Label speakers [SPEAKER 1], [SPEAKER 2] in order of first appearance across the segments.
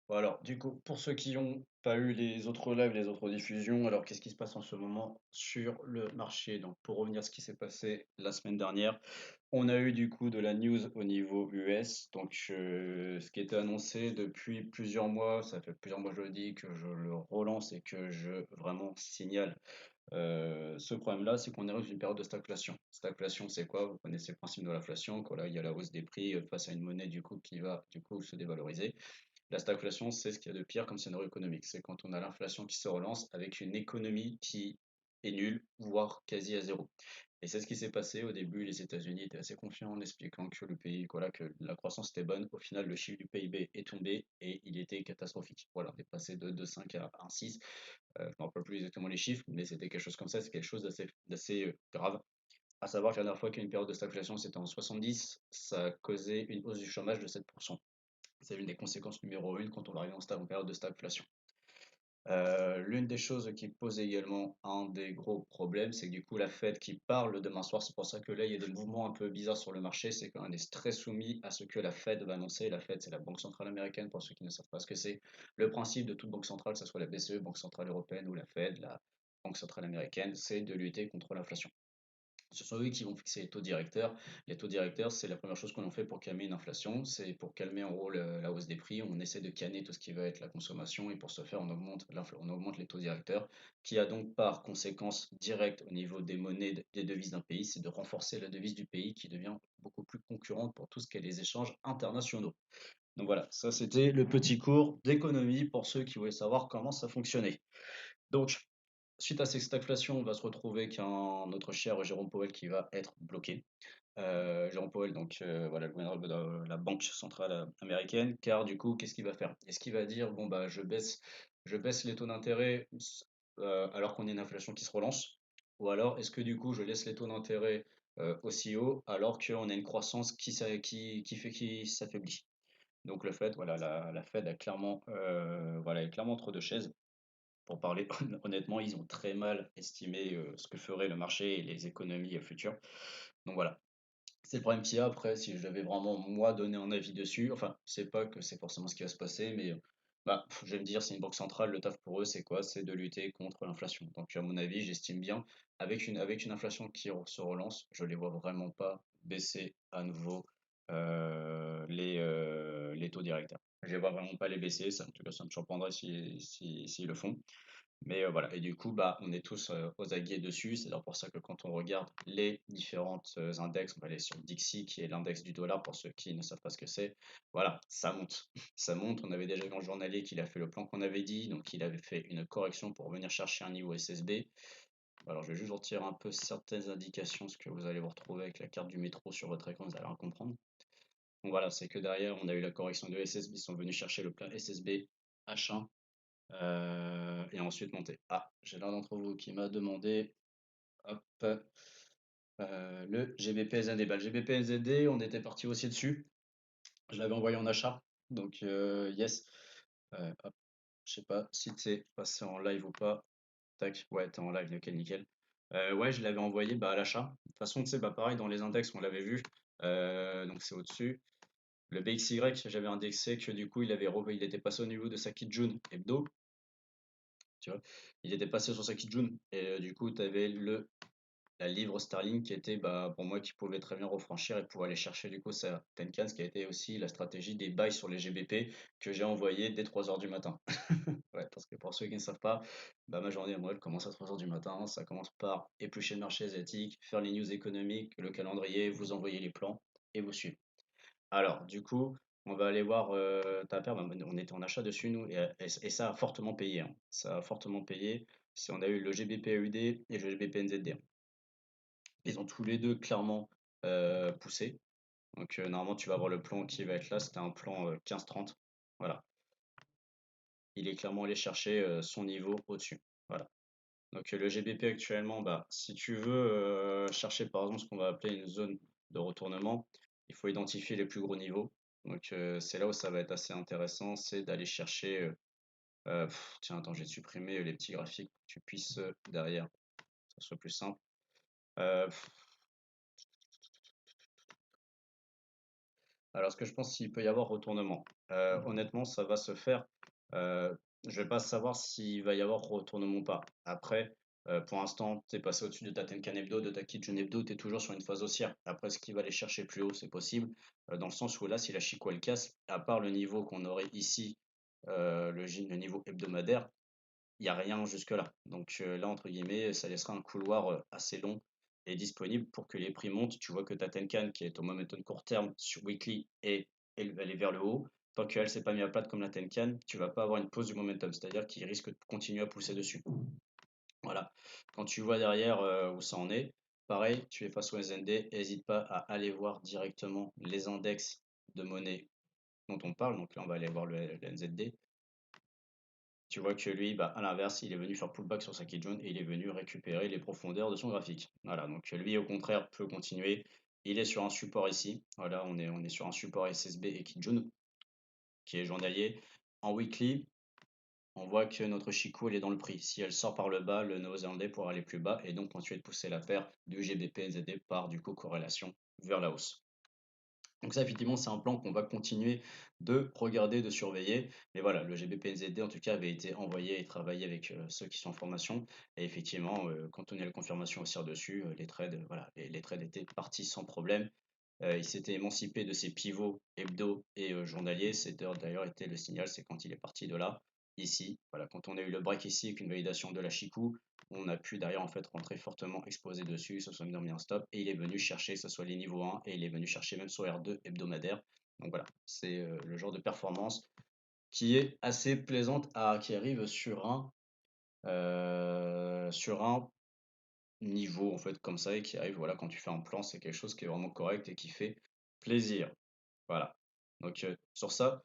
[SPEAKER 1] Bon, alors, du coup, pour ceux qui n'ont pas eu les autres lives, les autres diffusions, alors qu'est-ce qui se passe en ce moment sur le marché? Donc, pour revenir à ce qui s'est passé la semaine dernière, on a eu du coup de la news au niveau US. Donc, ce qui était annoncé depuis plusieurs mois, ça fait plusieurs mois que je le dis, que je le relance et que je vraiment signale ce problème-là, c'est qu'on est dans une période de stagflation. Stagflation, c'est quoi? Vous connaissez le principe de l'inflation, quand là, il y a la hausse des prix face à une monnaie du coup qui va du coup se dévaloriser. La stagflation, c'est ce qu'il y a de pire comme scénario économique. C'est quand on a l'inflation qui se relance avec une économie qui est nulle, voire quasi à zéro. Et c'est ce qui s'est passé au début. Les États-Unis étaient assez confiants en expliquant que le pays, voilà, que la croissance était bonne. Au final, le chiffre du PIB est tombé et il était catastrophique. Voilà, on est passé de 2,5 à 1,6. Je ne me rappelle plus exactement les chiffres, mais c'était quelque chose comme ça. C'est quelque chose d'assez grave. À savoir que la dernière fois qu'il y a eu une période de stagflation, c'était en 70. Ça a causé une hausse du chômage de 7%. C'est l'une des conséquences numéro une quand on arrive en période de stagflation. L'une des choses qui pose également un des gros problèmes, c'est que du coup la Fed qui parle demain soir, c'est pour ça que là il y a des mouvements un peu bizarres sur le marché, c'est qu'on est très soumis à ce que la Fed va annoncer. La Fed, c'est la Banque centrale américaine, pour ceux qui ne savent pas ce que c'est. Le principe de toute banque centrale, que ce soit la BCE, Banque centrale européenne ou la Fed, la Banque centrale américaine, c'est de lutter contre l'inflation. Ce sont eux qui vont fixer les taux directeurs. Les taux directeurs, c'est la première chose qu'on fait pour calmer une inflation. C'est pour calmer en gros la hausse des prix. On essaie de canner tout ce qui va être la consommation et pour ce faire, on augmente les taux directeurs, qui a donc par conséquence directe au niveau des monnaies, des devises d'un pays, c'est de renforcer la devise du pays qui devient beaucoup plus concurrente pour tout ce qui est les échanges internationaux. Donc voilà, ça c'était le petit cours d'économie pour ceux qui voulaient savoir comment ça fonctionnait. Donc, suite à cette stagflation, on va se retrouver qu'un notre cher Jérôme Powell qui va être bloqué. Jérôme Powell, donc voilà, le gouverneur de la Banque centrale américaine, car du coup, qu'est-ce qu'il va faire? Est-ce qu'il va dire, bon, bah, je baisse les taux d'intérêt alors qu'on a une inflation qui se relance? Ou alors, est-ce que du coup, je laisse les taux d'intérêt aussi haut alors qu'on a une croissance qui fait qui s'affaiblit? Donc le Fed, voilà, la Fed a clairement, voilà, est clairement entre deux chaises. Pour parler honnêtement, ils ont très mal estimé ce que ferait le marché et les économies futures. Donc voilà, c'est le problème qu'il y a. Après, si je devais vraiment moi donner un avis dessus, enfin, c'est pas que c'est forcément ce qui va se passer, mais bah, je vais me dire, c'est une banque centrale, le taf pour eux, c'est quoi? C'est de lutter contre l'inflation. Donc à mon avis, j'estime bien, avec une inflation qui se relance, je les vois vraiment pas baisser à nouveau les taux directeurs. Je les vois vraiment pas les baisser, ça, en tout cas, ça me surprendrait s'ils le font. Mais voilà, et du coup, bah, on est tous aux aguets dessus. C'est d'ailleurs pour ça que quand on regarde les différentes index, on va aller sur Dixie, qui est l'index du dollar, pour ceux qui ne savent pas ce que c'est. Voilà, ça monte. Ça monte. On avait déjà vu en journalier qu'il a fait le plan qu'on avait dit, donc il avait fait une correction pour venir chercher un niveau SSB. Alors, je vais juste vous retirer un peu certaines indications, ce que vous allez vous retrouver avec la carte du métro sur votre écran, vous allez en comprendre. Donc voilà, c'est que derrière, on a eu la correction de SSB, ils sont venus chercher le plan SSB H1 et ensuite monter. Ah, j'ai l'un d'entre vous qui m'a demandé, hop, le GBP-SND. Bah, le GBP-SND, on était parti aussi dessus. Je l'avais envoyé en achat. Donc, yes. Hop, je sais pas si c'est passé en live ou pas. Tac, ouais, t'es en live, nickel, nickel. Ouais, je l'avais envoyé bah, à l'achat. De toute façon, tu sais, bah, pareil, dans les index, on l'avait vu. Donc, c'est au-dessus. Le BXY, j'avais indexé que du coup, il était passé au niveau de sa Kijun hebdo. Tu vois, il était passé sur sa Kijun et du coup, tu avais la livre sterling qui était bah, pour moi qui pouvait très bien refranchir et pouvoir aller chercher du coup sa Tenkans qui a été aussi la stratégie des buys sur les GBP que j'ai envoyé dès 3 heures du matin. Ouais, parce que pour ceux qui ne savent pas, bah, ma journée à moi elle commence à 3 heures du matin. Ça commence par éplucher le marché asiatique, faire les news économiques, le calendrier, vous envoyer les plans et vous suivre. Alors, du coup, on va aller voir ta paire. Bah, on était en achat dessus, nous, et ça a fortement payé, hein. Ça a fortement payé. On a eu le GBP AUD et le GBP NZD. Ils ont tous les deux clairement poussé. Donc, normalement, tu vas avoir le plan qui va être là. C'était un plan 15-30. Voilà. Il est clairement allé chercher son niveau au-dessus. Voilà. Donc, le GBP actuellement, bah, si tu veux chercher par exemple ce qu'on va appeler une zone de retournement, il faut identifier les plus gros niveaux. Donc, c'est là où ça va être assez intéressant, c'est d'aller chercher. Tiens, attends, j'ai supprimé les petits graphiques pour que tu puisses derrière, que ça soit plus simple. Euh, Alors, ce que je pense s'il peut y avoir retournement, honnêtement, ça va se faire. Euh, je vais pas savoir s'il va y avoir retournement ou pas. Après, pour l'instant, tu es passé au-dessus de ta Tenkan Hebdo, de ta Kijun Hebdo, tu es toujours sur une phase haussière. Après, ce qui va aller chercher plus haut, c'est possible, dans le sens où là, si la Chico elle casse, à part le niveau qu'on aurait ici, le niveau hebdomadaire, il n'y a rien jusque-là. Donc là, entre guillemets, ça laissera un couloir assez long et disponible pour que les prix montent. Tu vois que ta Tenkan, qui est au momentum court terme sur weekly, et elle est vers le haut. Tant qu'elle s'est pas mis à plat comme la Tenkan, tu vas pas avoir une pause du momentum, c'est-à-dire qu'il risque de continuer à pousser dessus. Voilà. Quand tu vois derrière où ça en est, pareil, tu es face au SND, n'hésite pas à aller voir directement les index de monnaie dont on parle. Donc là, on va aller voir le NZD. Tu vois que lui, bah, à l'inverse, il est venu faire pullback sur sa Kijun et il est venu récupérer les profondeurs de son graphique. Voilà, donc lui, au contraire, peut continuer. Il est sur un support ici. Voilà, on est sur un support SSB et Kijun, qui est journalier. En weekly, on voit que notre Chikou, elle est dans le prix. Si elle sort par le bas, le néo-zélandais pourra aller plus bas et donc continuer de pousser la paire du GBP NZD par du coup corrélation vers la hausse. Donc ça, effectivement, c'est un plan qu'on va continuer de regarder, de surveiller. Mais voilà, le GBPNZD, en tout cas, avait été envoyé et travaillé avec ceux qui sont en formation. Et effectivement, quand on a la confirmation haussière dessus, les trades, voilà, les trades étaient partis sans problème. Il s'était émancipé de ses pivots hebdo et journaliers. C'est d'ailleurs été le signal, c'est quand il est parti de là, ici. Voilà, quand on a eu le break ici, avec une validation de la Chikou, on a pu derrière en fait rentrer fortement exposé dessus, se soit mis en stop et il est venu chercher que ce soit les niveaux 1 et il est venu chercher même sur R2 hebdomadaire. Donc voilà, c'est le genre de performance qui est assez plaisante qui arrive sur un niveau en fait comme ça et qui arrive voilà quand tu fais un plan, c'est quelque chose qui est vraiment correct et qui fait plaisir. Voilà. Donc sur ça,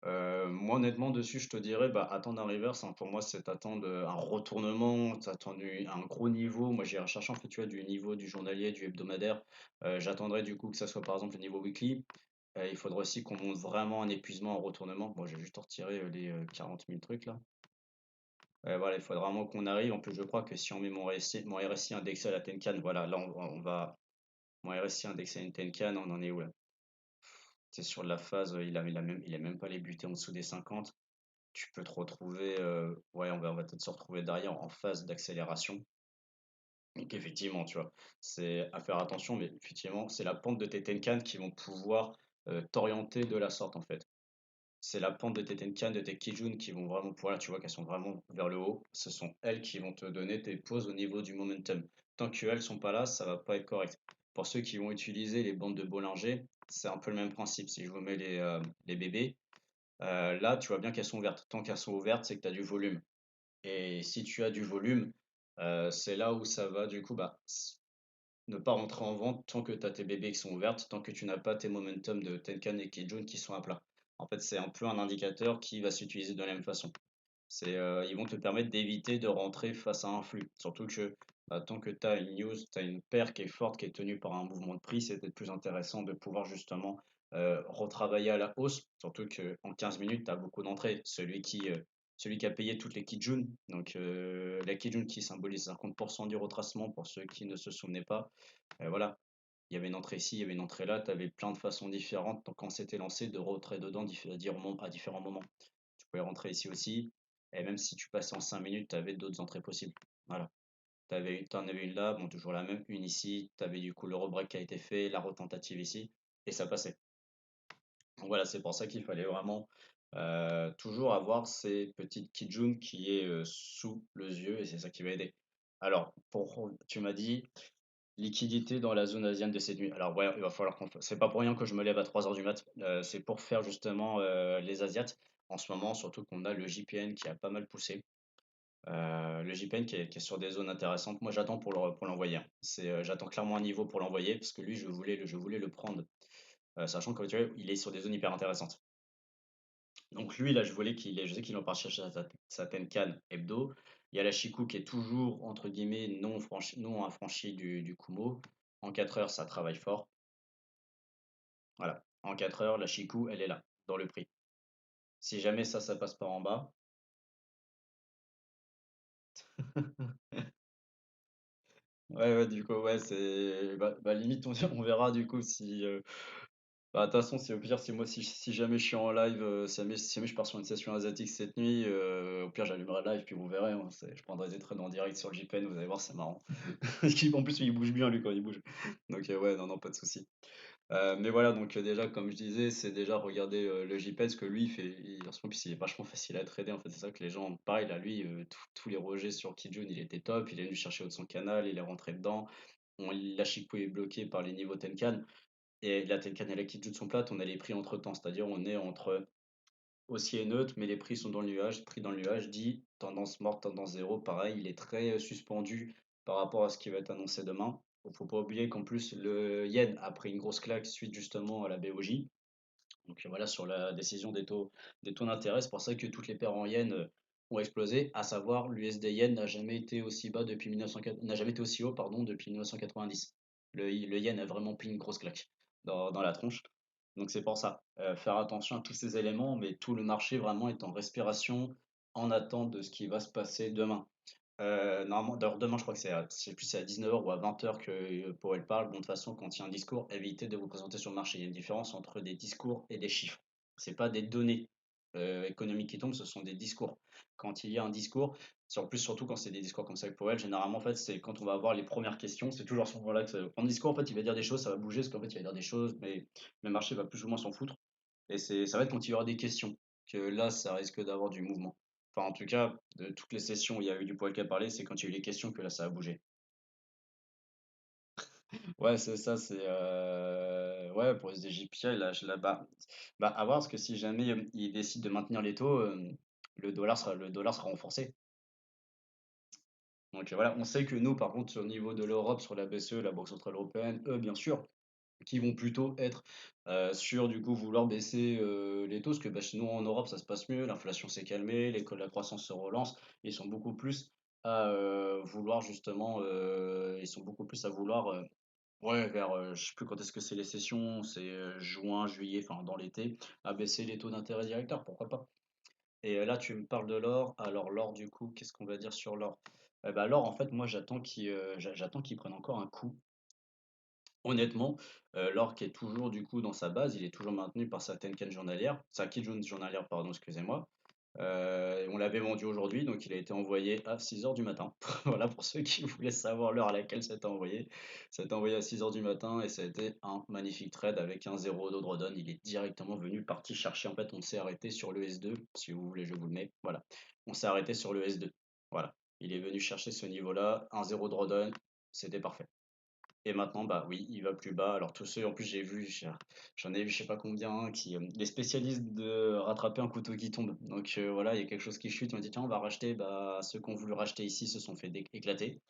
[SPEAKER 1] moi, honnêtement, dessus, je te dirais, bah, attendre un reverse, hein, pour moi, c'est attendre un retournement, t'attendre un gros niveau. Moi, j'irai chercher, en fait, tu vois, du niveau du journalier, du hebdomadaire. J'attendrai, du coup, que ça soit, par exemple, le niveau weekly. Il faudra aussi qu'on monte vraiment un épuisement en retournement. Moi, j'ai juste retiré les 40 000 trucs, là. Voilà, il faudra vraiment qu'on arrive. En plus, je crois que si on met mon RSI indexé à la Tenkan, voilà, là, on va. Mon RSI indexé à une Tenkan, on en est où, là? C'est sur la phase, il a même pas les butés en dessous des 50. Tu peux te retrouver, ouais, on va peut-être se retrouver derrière en phase d'accélération. Donc effectivement, tu vois, c'est à faire attention, mais effectivement, c'est la pente de tes Tenkan qui vont pouvoir t'orienter de la sorte en fait. C'est la pente de tes Tenkan, de tes Kijun qui vont vraiment pouvoir, là, tu vois qu'elles sont vraiment vers le haut. Ce sont elles qui vont te donner tes pauses au niveau du momentum. Tant qu'elles sont pas là, ça va pas être correct. Pour ceux qui vont utiliser les bandes de Bollinger, c'est un peu le même principe. Si je vous mets les bébés, là, tu vois bien qu'elles sont ouvertes. Tant qu'elles sont ouvertes, c'est que tu as du volume. Et si tu as du volume, c'est là où ça va du coup bah, ne pas rentrer en vente tant que tu as tes bébés qui sont ouvertes, tant que tu n'as pas tes momentum de Tenkan et Kijun qui sont à plat. En fait, c'est un peu un indicateur qui va s'utiliser de la même façon. Ils vont te permettre d'éviter de rentrer face à un flux. Surtout que bah, tant que tu as une news, tu as une paire qui est forte, qui est tenue par un mouvement de prix, c'est peut-être plus intéressant de pouvoir justement retravailler à la hausse. Surtout qu'en 15 minutes, tu as beaucoup d'entrées. Celui qui a payé toutes les Kijun, donc la Kijun qui symbolise 50% du retracement pour ceux qui ne se souvenaient pas. Voilà, il y avait une entrée ici, il y avait une entrée là, tu avais plein de façons différentes donc, quand c'était lancé de rentrer dedans à différents moments. Tu pouvais rentrer ici aussi, et même si tu passais en 5 minutes, tu avais d'autres entrées possibles. Voilà. T'en avais une là, bon, toujours la même, une ici, tu avais du coup le rebreak qui a été fait, la retentative ici, et ça passait. Donc voilà, c'est pour ça qu'il fallait vraiment toujours avoir ces petites kijun qui est sous les yeux, et c'est ça qui va aider. Alors, tu m'as dit liquidité dans la zone asienne de cette nuit. Alors ouais, il va falloir qu'on c'est pas pour rien que je me lève à 3 heures du mat. C'est pour faire justement les Asiates. En ce moment, surtout qu'on a le JPN qui a pas mal poussé. Le JPN qui est sur des zones intéressantes. Moi, j'attends pour l'envoyer, hein. J'attends clairement un niveau pour l'envoyer parce que lui, je voulais le prendre, sachant que tu vois, il est sur des zones hyper intéressantes. Donc lui, là, je sais qu'il en part chercher sa Tenkan hebdo. Il y a la Chikou qui est toujours, entre guillemets, non affranchie du Kumo. En 4 heures, ça travaille fort. Voilà. En 4 heures, la Chikou, elle est là, dans le prix. Si jamais ça passe par en bas. Ouais, ouais, du coup, ouais, limite, on verra du coup si. Bah, de toute façon, c'est au pire, si moi, si jamais je suis en live, si jamais je pars sur une session asiatique cette nuit, au pire, j'allumerai le live, puis vous verrez, hein, je prendrai des trades en direct sur le JPN, vous allez voir, c'est marrant. En plus, il bouge bien, lui, quand il bouge. Donc, ouais, non, non, pas de souci. Mais voilà, donc déjà, comme je disais, c'est déjà regarder le JPEG, ce que lui, il fait. En ce moment, puis il est vachement facile à trader. En fait, c'est ça que les gens, pareil, là, lui, tous les rejets sur Kijun, il était top. Il est venu chercher haut de son canal, il est rentré dedans. La Chico est bloquée par les niveaux Tenkan. Et la Tenkan et la Kijun sont plates. On a les prix entre temps, c'est-à-dire on est entre haussier et neutre, mais les prix sont dans le nuage. Prix dans le nuage dit tendance morte, tendance zéro. Pareil, il est très suspendu par rapport à ce qui va être annoncé demain. Faut pas oublier qu'en plus, le yen a pris une grosse claque suite justement à la BOJ. Donc voilà, sur la décision des taux d'intérêt, c'est pour ça que toutes les paires en yens ont explosé, à savoir l'USD yen n'a jamais été aussi bas depuis 1904 n'a jamais été aussi haut pardon, depuis 1990. Le yen a vraiment pris une grosse claque dans la tronche. Donc c'est pour ça, faire attention à tous ces éléments, mais tout le marché vraiment est en respiration en attente de ce qui va se passer demain. Normalement, d'ailleurs, demain, je crois que je sais plus, c'est à 19h ou à 20h que Powell parle. Bon, de toute façon, quand il y a un discours, évitez de vous présenter sur le marché. Il y a une différence entre des discours et des chiffres. C'est pas des données économiques qui tombent, ce sont des discours. Quand il y a un discours, c'est en plus surtout quand c'est des discours comme ça avec Powell, généralement, en fait, c'est quand on va avoir les premières questions, c'est toujours à ce moment-là que en discours, en fait, il va dire des choses, ça va bouger, parce qu'en fait, il va dire des choses, mais le marché va plus ou moins s'en foutre. Et ça va être quand il y aura des questions que là, ça risque d'avoir du mouvement. Enfin, en tout cas, de toutes les sessions où il y a eu du poil qui a parlé, c'est quand il y a eu les questions que là, ça a bougé. Ouais, c'est ça, ouais, pour SDJPI, là, bah, à voir, parce que si jamais il décide de maintenir les taux, le dollar sera renforcé. Donc voilà, on sait que nous, par contre, au niveau de l'Europe, sur la BCE, la Banque Centrale Européenne, eux, bien sûr, qui vont plutôt être sur du coup vouloir baisser les taux, parce que bah, chez nous en Europe ça se passe mieux, l'inflation s'est calmée, la croissance se relance, ils sont beaucoup plus à vouloir justement, ils sont beaucoup plus à vouloir, ouais, vers, je sais plus quand est-ce que c'est les sessions, c'est juin, juillet, enfin dans l'été, à baisser les taux d'intérêt directeurs, pourquoi pas. Et là tu me parles de l'or, alors l'or du coup, qu'est-ce qu'on va dire sur l'or? Bah, l'or en fait moi j'attends qu'il prenne encore un coup. Honnêtement, l'or qui est toujours du coup dans sa base, il est toujours maintenu par sa Tenkan journalière, sa Kijun journalière pardon, excusez-moi. On l'avait vendu aujourd'hui, donc il a été envoyé à 6 heures du matin. Voilà pour ceux qui voulaient savoir l'heure à laquelle c'était envoyé. Ça a été envoyé à 6 heures du matin et ça a été un magnifique trade avec un 0 d'Odrodon. Il est directement venu, parti chercher. En fait, on s'est arrêté sur le S2. Si vous voulez, je vous le mets. Voilà. On s'est arrêté sur le S2. Voilà. Il est venu chercher ce niveau-là, un 0 d'Odrodon. C'était parfait. Et maintenant, bah oui, il va plus bas. Alors tous ceux, en plus j'en ai vu je sais pas combien, des spécialistes de rattraper un couteau qui tombe. Donc voilà, il y a quelque chose qui chute, on m'a dit tiens on va racheter, bah ceux qui ont voulu racheter ici se sont fait éclater.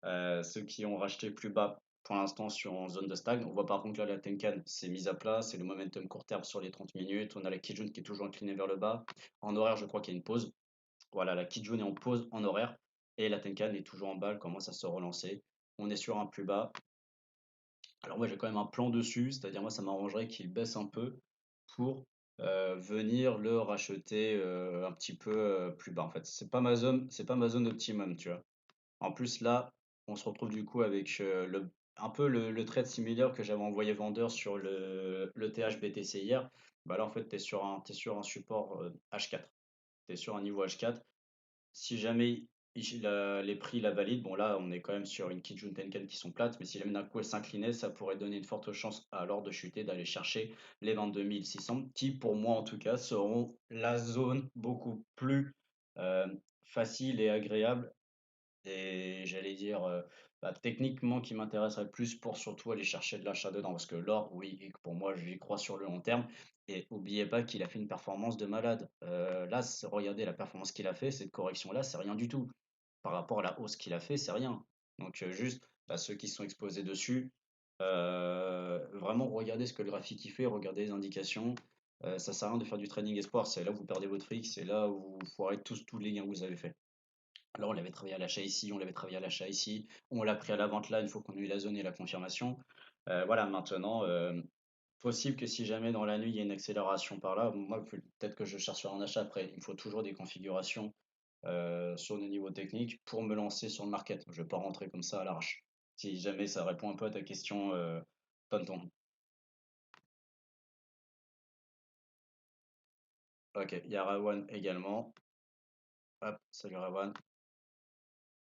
[SPEAKER 1] Ceux qui ont racheté plus bas pour l'instant sur en zone de stag. On voit par contre là la Tenkan s'est mise à plat, c'est le momentum court terme sur les 30 minutes. On a la Kijun qui est toujours inclinée vers le bas. En horaire, je crois qu'il y a une pause. Voilà, la Kijun est en pause en horaire et la Tenkan est toujours en bas, elle commence à se relancer. On est sur un plus bas. Alors moi j'ai quand même un plan dessus, c'est-à-dire moi ça m'arrangerait qu'il baisse un peu pour venir le racheter un petit peu plus bas en fait. C'est pas ma zone optimum, tu vois. En plus là, on se retrouve du coup avec un peu le trade similaire que j'avais envoyé vendeur sur le TH BTC hier. Bah là en fait t'es sur un support H4. T'es sur un niveau H4. Si jamais les prix la valident, bon là on est quand même sur une Kijun Tenkan qui sont plates, mais si jamais d'un coup elle s'inclinait, ça pourrait donner une forte chance à l'or de chuter, d'aller chercher les 22 600, qui pour moi en tout cas seront la zone beaucoup plus euh, facile et agréable et j'allais dire, bah, techniquement qui m'intéresserait plus pour surtout aller chercher de l'achat dedans. Parce que l'or, oui, pour moi, j'y crois sur le long terme. Et oubliez pas qu'il a fait une performance de malade. Là, regardez la performance qu'il a fait, cette correction-là, c'est rien du tout. Par rapport à la hausse qu'il a fait, c'est rien. Donc juste, bah, ceux qui sont exposés dessus, vraiment regardez ce que le graphique il fait, regardez les indications. Ça sert à rien de faire du trading espoir, c'est là où vous perdez votre fric, c'est là où vous foirez tous les gains que vous avez fait. Alors, on l'avait travaillé à l'achat ici, on l'avait travaillé à l'achat ici, on l'a pris à la vente là, une fois qu'on a eu la zone et la confirmation. Voilà, maintenant, possible que si jamais dans la nuit il y a une accélération par là, moi peut-être que je cherche sur un achat après. Il me faut toujours des configurations sur le niveau technique pour me lancer sur le market. Je ne vais pas rentrer comme ça à l'arrache. Si jamais ça répond un peu à ta question, Tonton. Ok, il y a Rawan également. Hop, salut Rawan.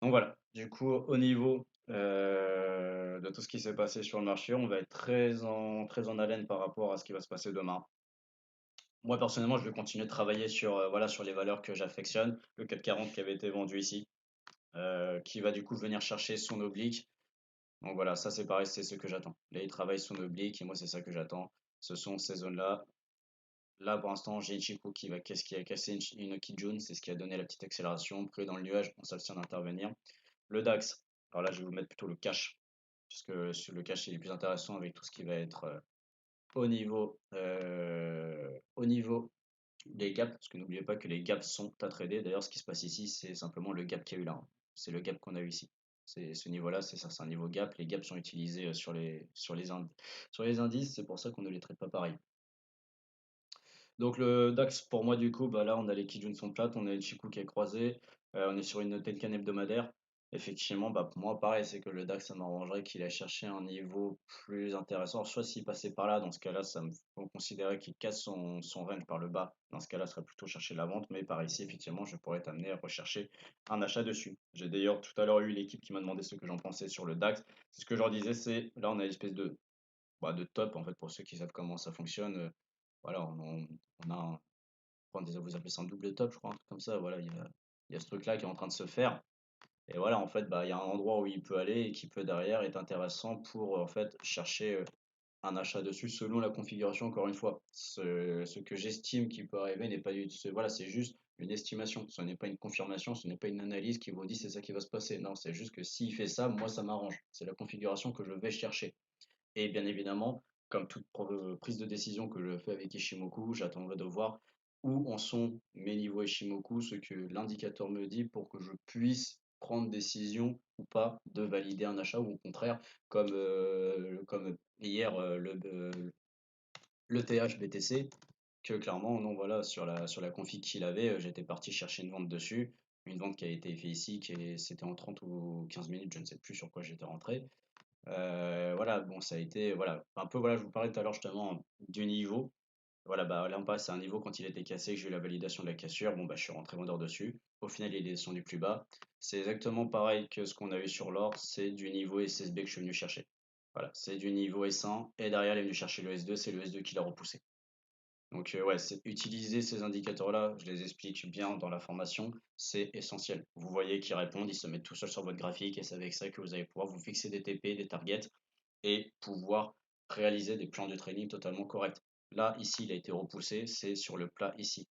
[SPEAKER 1] Donc voilà, du coup, au niveau de tout ce qui s'est passé sur le marché, on va être très en haleine par rapport à ce qui va se passer demain. Moi, personnellement, je vais continuer de travailler sur, voilà, sur les valeurs que j'affectionne. Le CAC 40 qui avait été vendu ici, qui va du coup venir chercher son oblique. Donc voilà, ça c'est pareil, c'est ce que j'attends. Là, il travaille son oblique et moi, c'est ça que j'attends. Ce sont ces zones-là. Là, pour l'instant, j'ai Ichiku qu'est-ce qui a cassé une Kijun, c'est ce qui a donné la petite accélération. Pris dans le nuage, on s'abstient d'intervenir. Le DAX, alors là, je vais vous mettre plutôt le cash, puisque sur le cash, il est plus intéressant avec tout ce qui va être au niveau des gaps, parce que n'oubliez pas que les gaps sont à trader. D'ailleurs, ce qui se passe ici, c'est simplement le gap qu'il y a eu là, hein. C'est le gap qu'on a eu ici. C'est ce niveau-là, c'est ça, c'est un niveau gap. Les gaps sont utilisés sur les indices, c'est pour ça qu'on ne les traite pas pareil. Donc le DAX, pour moi, du coup, bah là, on a les Kijun sont plates, on a le Chikou qui est croisé, on est sur une Tenkan hebdomadaire. Effectivement, bah, pour moi, pareil, c'est que le DAX, ça m'arrangerait qu'il aille chercher un niveau plus intéressant. Soit s'il passait par là, dans ce cas-là, ça me faut considérer qu'il casse son range par le bas. Dans ce cas-là, ce serait plutôt chercher la vente. Mais par ici, effectivement, je pourrais t'amener à rechercher un achat dessus. J'ai d'ailleurs tout à l'heure eu l'équipe qui m'a demandé ce que j'en pensais sur le DAX. C'est ce que je leur disais, c'est là, on a une espèce de top, en fait, pour ceux qui savent comment ça fonctionne. Voilà, on a vous appelez ça un double top, je crois, un truc comme ça. Voilà, il y a ce truc-là qui est en train de se faire. Et voilà, en fait, bah, il y a un endroit où il peut aller et qui peut derrière être intéressant pour en fait chercher un achat dessus selon la configuration, encore une fois. Ce que j'estime qui peut arriver n'est pas du tout. Voilà, c'est juste une estimation. Ce n'est pas une confirmation, ce n'est pas une analyse qui vous dit c'est ça qui va se passer. Non, c'est juste que s'il fait ça, moi ça m'arrange. C'est la configuration que je vais chercher. Et bien évidemment, comme toute prise de décision que je fais avec Ishimoku, j'attendrai de voir où en sont mes niveaux Ishimoku, ce que l'indicateur me dit pour que je puisse prendre décision ou pas de valider un achat ou au contraire, comme hier le TH BTC, que clairement, non, voilà, sur la config qu'il avait, j'étais parti chercher une vente dessus, une vente qui a été faite ici, c'était en 30 ou 15 minutes, je ne sais plus sur quoi j'étais rentré. Voilà, bon, ça a été, voilà, un peu, voilà, je vous parlais tout à l'heure justement du niveau. Voilà, bah là on passe à un niveau quand il était cassé, que j'ai eu la validation de la cassure. Bon, bah je suis rentré vendeur dessus. Au final, il est descendu plus bas. C'est exactement pareil que ce qu'on a eu sur l'or, c'est du niveau SSB que je suis venu chercher. Voilà, c'est du niveau S1 et derrière, il est venu chercher le S2, c'est le S2 qui l'a repoussé. Donc ouais, c'est utiliser ces indicateurs-là, je les explique bien dans la formation, c'est essentiel. Vous voyez qu'ils répondent, ils se mettent tout seuls sur votre graphique et c'est avec ça que vous allez pouvoir vous fixer des TP, des targets et pouvoir réaliser des plans de training totalement corrects. Là, ici, il a été repoussé, c'est sur le plat ici.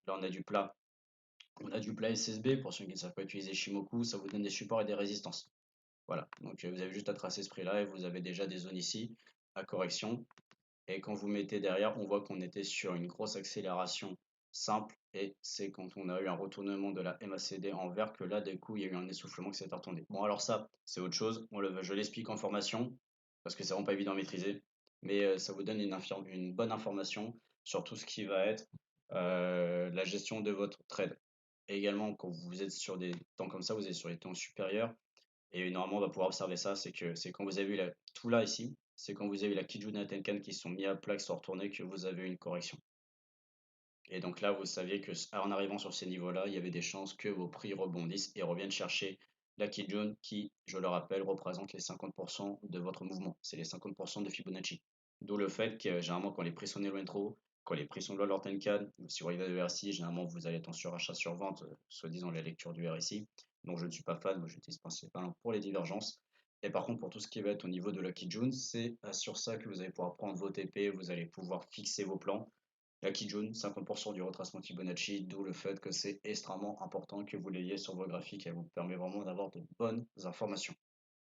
[SPEAKER 1] Là, on a du plat SSB, pour ceux qui ne savent pas utiliser Shimoku, ça vous donne des supports et des résistances. Voilà, donc vous avez juste à tracer ce prix-là et vous avez déjà des zones ici à correction. Et quand vous mettez derrière, on voit qu'on était sur une grosse accélération simple et c'est quand on a eu un retournement de la MACD en vert que là, du coup, il y a eu un essoufflement qui s'est retourné. Bon, alors ça, c'est autre chose. Je l'explique en formation parce que c'est vraiment pas évident à maîtriser, mais ça vous donne une bonne information sur tout ce qui va être la gestion de votre trade. Et également, quand vous êtes sur des temps comme ça, vous êtes sur les temps supérieurs, et normalement, on va pouvoir observer ça, c'est quand vous avez vu tout là ici, c'est quand vous avez la Kijun et la Tenkan qui sont mis à plat, qui sont retournés, que vous avez une correction. Et donc là, vous saviez que en arrivant sur ces niveaux-là, il y avait des chances que vos prix rebondissent et reviennent chercher la Kijun qui, je le rappelle, représente les 50% de votre mouvement. C'est les 50% de Fibonacci. D'où le fait que généralement, quand les prix sont éloignés trop, quand les prix sont loin de leur Tenkan, si vous regardez le RSI, généralement, vous allez être en surachat sur vente, soi-disant la lecture du RSI. Donc je ne suis pas fan, moi j'utilise principalement pour les divergences. Et par contre, pour tout ce qui va être au niveau de Lucky June, c'est sur ça que vous allez pouvoir prendre vos TP, vous allez pouvoir fixer vos plans. Lucky June, 50% du retracement Fibonacci, d'où le fait que c'est extrêmement important que vous l'ayez sur vos graphiques. Elle vous permet vraiment d'avoir de bonnes informations.